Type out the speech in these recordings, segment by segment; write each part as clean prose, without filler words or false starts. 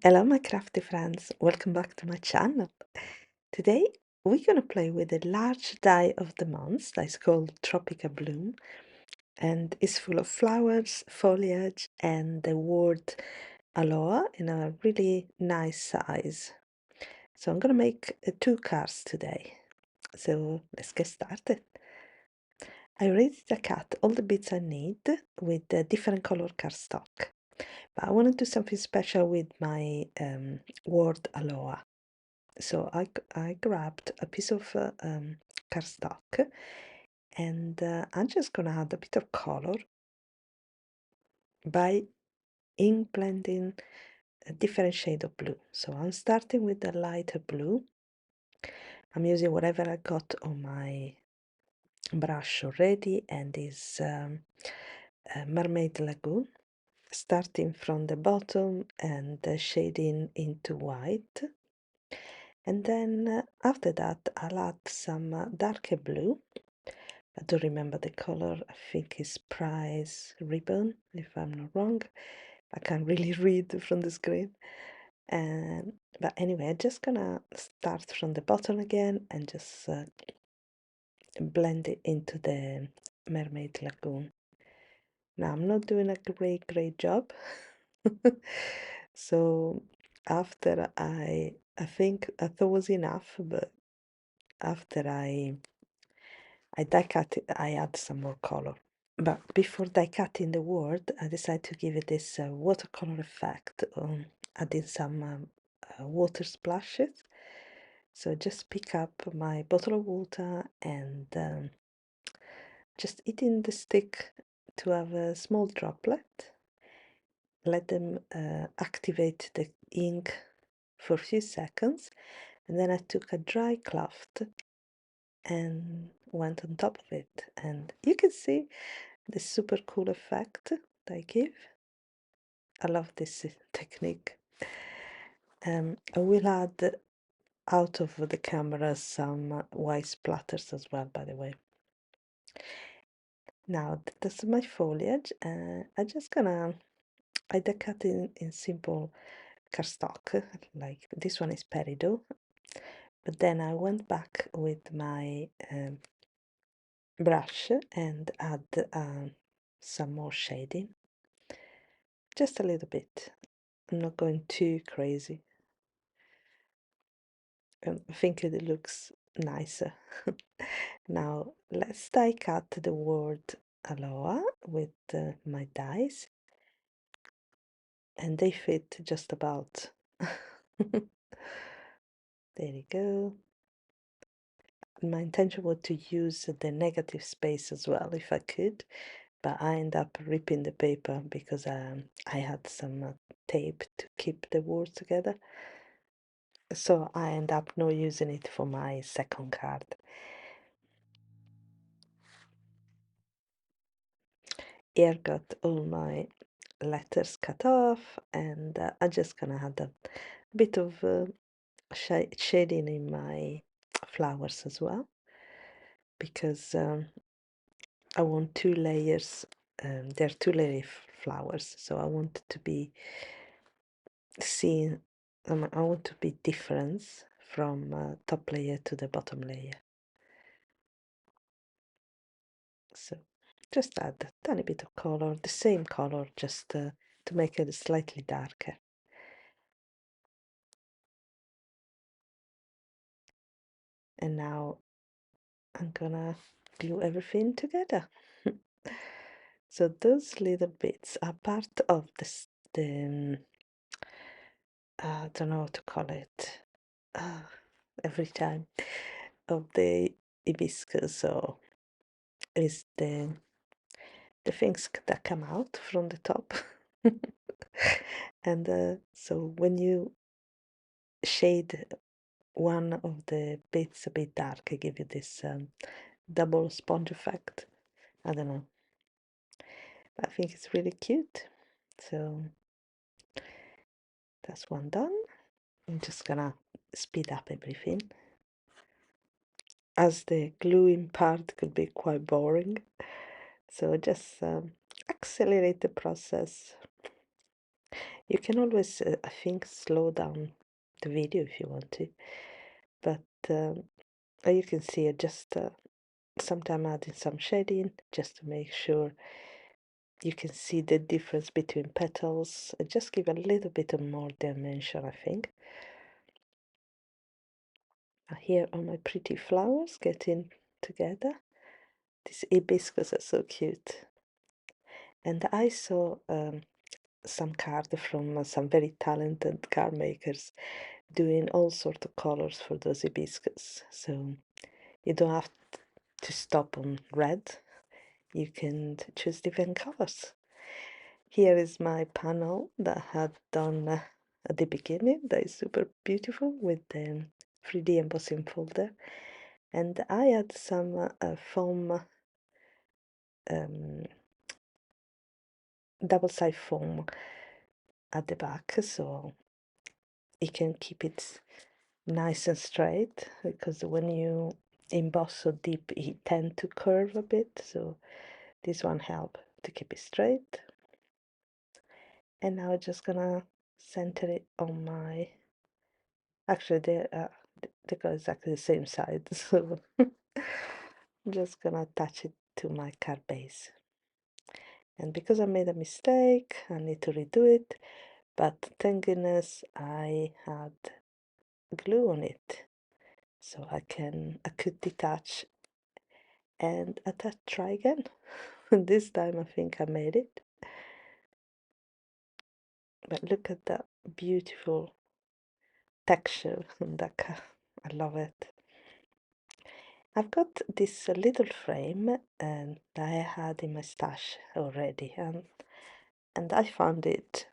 Hello, my crafty friends. Welcome back to my channel. Today, we're going to play with a large die of the month that's called Tropical Bloom, and it's full of flowers, foliage, and the word Aloha in a really nice size. So I'm going to make two cards today. So let's get started. I already cut all the bits I need with the different color cardstock. But I want to do something special with my word Aloha. So I grabbed a piece of cardstock and I'm just gonna add a bit of color by ink blending a different shade of blue. So I'm starting with the lighter blue. I'm using whatever I got on my brush already, and is Mermaid Lagoon, starting from the bottom and shading into white. And then after that I'll add some darker blue. I don't remember the color. I think it's Prize Ribbon, if I'm not wrong. I can't really read from the screen. But anyway, I'm just gonna start from the bottom again and just blend it into the Mermaid Lagoon. Now, I'm not doing a great job. So after I think I thought was enough, but after I die cut it, I add some more color. But before die cutting the word, I decided to give it this watercolor effect. I did some water splashes. So just pick up my bottle of water and just hitting the stick to have a small droplet. Let them activate the ink for a few seconds. And then I took a dry cloth and went on top of it. And you can see the super cool effect they give. I love this technique. I will add out of the camera some white splatters as well, by the way. Now that's my foliage. I'm just gonna I cut in simple cardstock, like this one is peridot. But then I went back with my brush and add some more shading, just a little bit. I'm not going too crazy. I think it looks nicer. Now let's die cut the word Aloha with my dies, and they fit just about. There you go. My intention was to use the negative space as well if I could, but I end up ripping the paper because I had some tape to keep the words together. So I end up not using it for my second card. Here got all my letters cut off, and I'm just gonna add a bit of shading in my flowers as well, because I want two layers. There are two layer flowers, so I want it to be seen. I want to be different from top layer to the bottom layer. So just add a tiny bit of color, the same color, just to make it slightly darker. And now I'm gonna glue everything together. So those little bits are part of I don't know what to call it. Uh, every time of the hibiscus, or is the things that come out from the top. And so when you shade one of the bits a bit dark, I give you this double sponge effect. I don't know. I think it's really cute. So that's one done. I'm just gonna speed up everything, as the gluing part could be quite boring. So just accelerate the process. You can always, I think, slow down the video if you want to, but you can see it just sometime adding some shading just to make sure you can see the difference between petals. Just give a little bit of more dimension, I think. Here are my pretty flowers getting together. These hibiscus are so cute. And I saw some card from some very talented card makers doing all sorts of colors for those hibiscus. So you don't have to stop on red. You can choose different colors. Here is my panel that I had done at the beginning. That is super beautiful with the 3D embossing folder. And I had some foam, double-side foam at the back, so you can keep it nice and straight, because when you emboss so deep it tend to curve a bit, so this one help to keep it straight. And now I'm just gonna center it on my, actually they go exactly the same side, so I'm just gonna attach it to my card base. And because I made a mistake, I need to redo it, but thank goodness I had glue on it, so I could detach and try again. This time I think I made it. But look at that beautiful texture on that car. I love it. I've got this little frame and that I had in my stash already, and I found it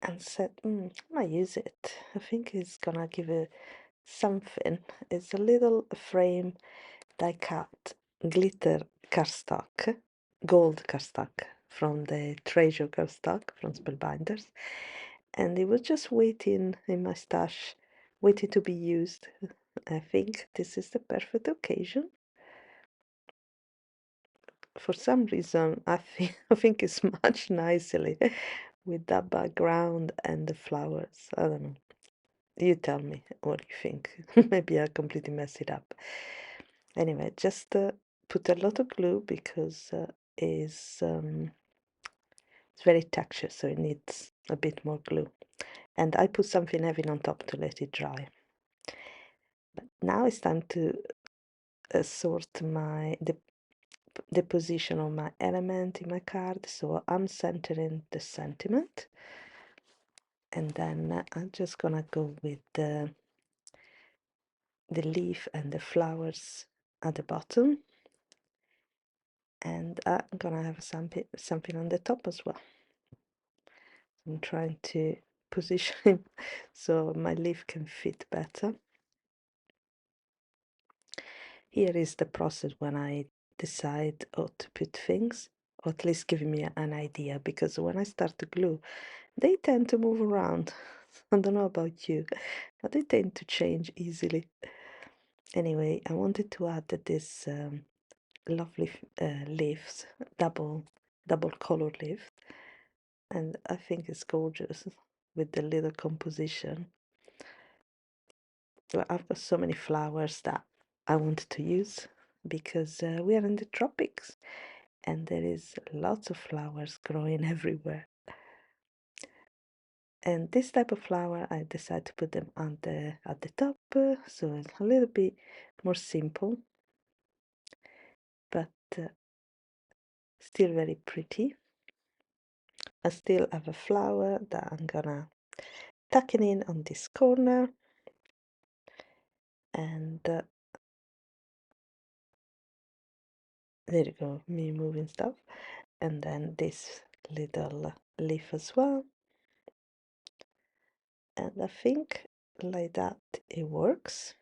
and said, I might use it. I think it's gonna give it something. It's a little frame die cut glitter cardstock, gold cardstock from the treasure cardstock from Spellbinders, and it was just waiting in my stash, waiting to be used. I think this is the perfect occasion. For some reason, I think it's much nicely with that background and the flowers. I don't know. You tell me what you think. Maybe I completely messed it up. Anyway, just put a lot of glue because it's very textured, so it needs a bit more glue. And I put something heavy on top to let it dry. But now it's time to sort the position of my element in my card. So I'm centering the sentiment, and then I'm just gonna go with the leaf and the flowers at the bottom, and I'm gonna have something on the top as well. I'm trying to position so my leaf can fit better. Here is the process when I decide how to put things, or at least giving me an idea, because when I start to glue, they tend to move around. I don't know about you, but they tend to change easily. Anyway, I wanted to add this lovely leaves, double color leaf, and I think it's gorgeous with the little composition. Well, I've got so many flowers that I wanted to use because we are in the tropics and there is lots of flowers growing everywhere. And this type of flower, I decided to put them on at the top, so it's a little bit more simple, but still very pretty. I still have a flower that I'm gonna tuck it in on this corner, and there you go, me moving stuff, and then this little leaf as well. And I think like that it works.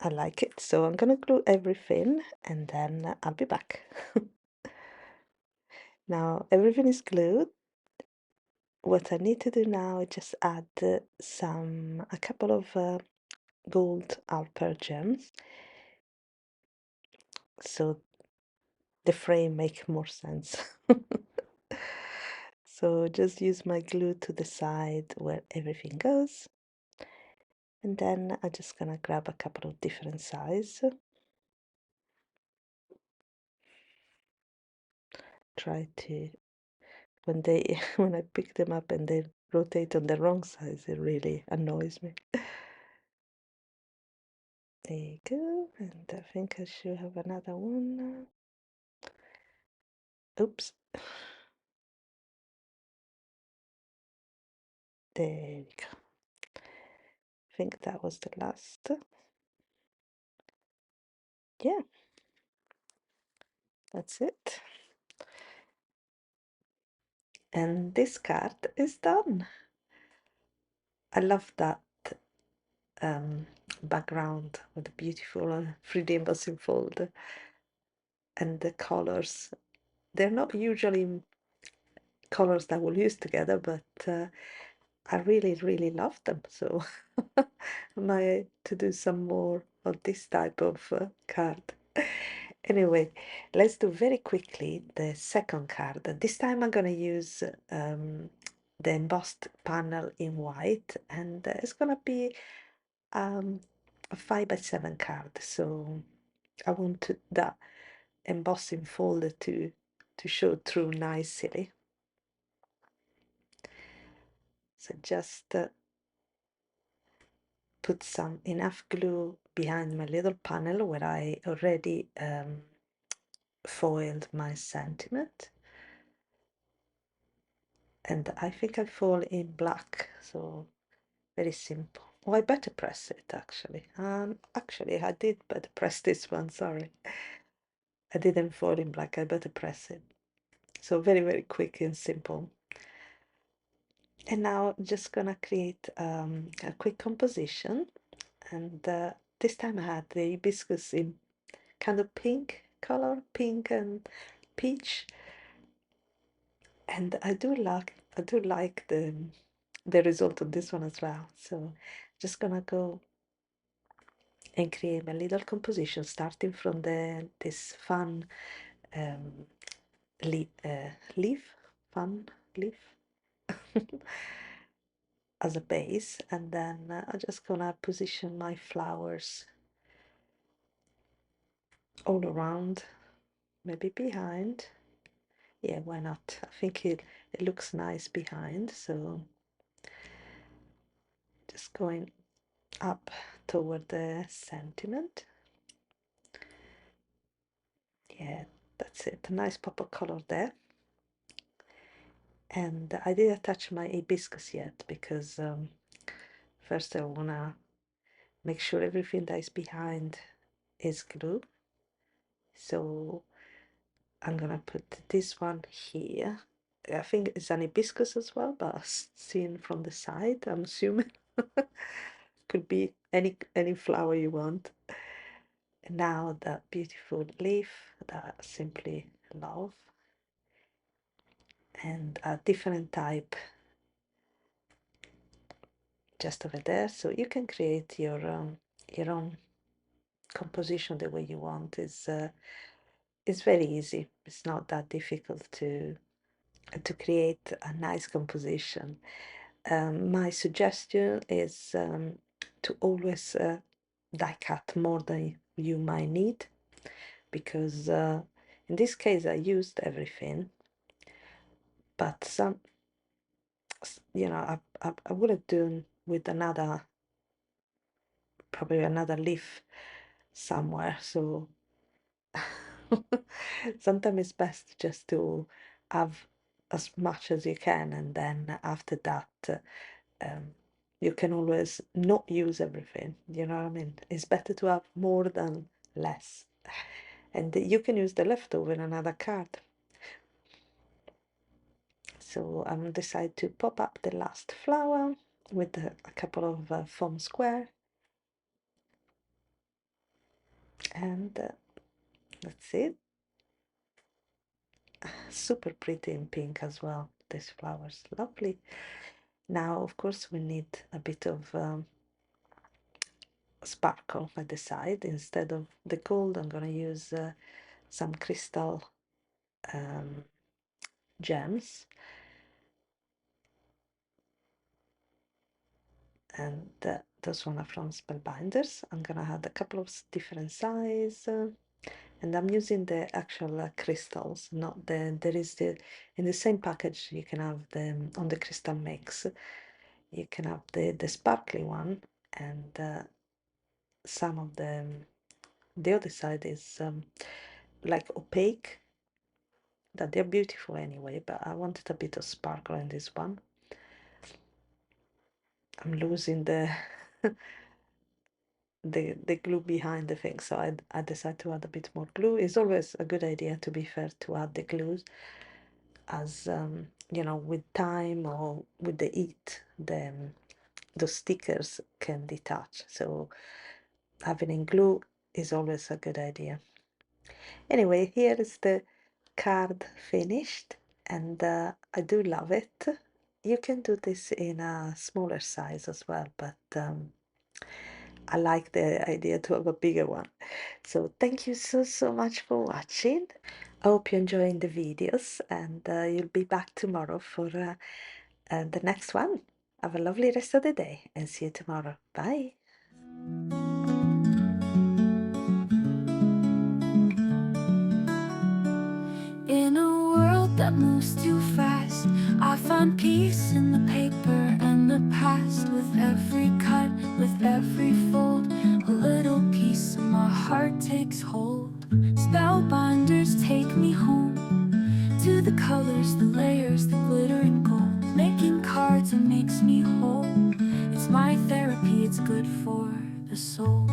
I like it, so I'm gonna glue everything and then I'll be back. Now everything is glued. What I need to do now is just add a couple of gold alper gems, so the frame make more sense. So So just use my glue to the side where everything goes. And then I'm just gonna grab a couple of different sizes. Try to, when they, when I pick them up and they rotate on the wrong size, it really annoys me. There you go, and I think I should have another one. Oops. There we go. I think that was the last. Yeah, that's it. And this card is done. I love that background with the beautiful 3D embossing fold and the colors. They're not usually colors that we'll use together, but I really, really love them. So I might to do some more of this type of card. Anyway, let's do very quickly the second card. This time I'm going to use the embossed panel in white, and it's going to be a 5x7 card. So I want that embossing folder to show through nicely. So just put some enough glue behind my little panel where I already foiled my sentiment, and I think I foil in black, so very simple. Oh, I better press it actually. Actually I did better press this one, sorry. I didn't foil in black, I better press it. So very, very quick and simple. And now I'm just gonna create a quick composition, and this time I had the hibiscus in kind of pink color, pink and peach, and I do like the result of this one as well. So just gonna go and create a little composition starting from this fun um, leaf, fun leaf as a base, and then I'm just gonna position my flowers all around, maybe behind. Yeah, why not? I think it looks nice behind, so just going up toward the sentiment. Yeah, that's it. A nice pop of color there. And I didn't attach my hibiscus yet because first I wanna make sure everything that is behind is glue. So I'm gonna put this one here. I think it's an hibiscus as well, but seen from the side, I'm assuming. Could be any flower you want. And now that beautiful leaf that I simply love, and a different type just over there, so you can create your own composition the way you want. It's very easy. It's not that difficult to create a nice composition. My suggestion is to always die cut more than you might need, because in this case I used everything, but some, you know, I would have done with another, probably another leaf somewhere. So sometimes it's best just to have as much as you can, and then after that um, you can always not use everything, you know what I mean? It's better to have more than less, and you can use the leftover in another card. So I'm decide to pop up the last flower with a couple of foam square, and that's it. Super pretty in pink as well, these flowers, lovely. Now of course we need a bit of sparkle at the side. Instead of the gold I'm gonna use some crystal gems, and those one are from Spellbinders. I'm gonna add a couple of different size, and I'm using the actual crystals, not there is in the same package you can have them on the crystal mix. You can have the sparkly one, and some of them, the other side is like opaque, that they're beautiful anyway, but I wanted a bit of sparkle in this one. I'm losing the the glue behind the thing, so I decided to add a bit more glue. It's always a good idea, to be fair, to add the glues, as you know, with time or with the heat, the stickers can detach, so having glue is always a good idea. Anyway, here is the card finished, and I do love it. You can do this in a smaller size as well, but I like the idea to have a bigger one. So thank you so much for watching. I hope you're enjoying the videos, and you'll be back tomorrow for the next one. Have a lovely rest of the day, and see you tomorrow. Bye. In a world that moves too fast, I find peace in the paper and the past. With every cut, with every fold, a little piece of my heart takes hold. Spellbinders take me home to the colors, the layers, the glitter and gold. Making cards, it makes me whole. It's my therapy, it's good for the soul.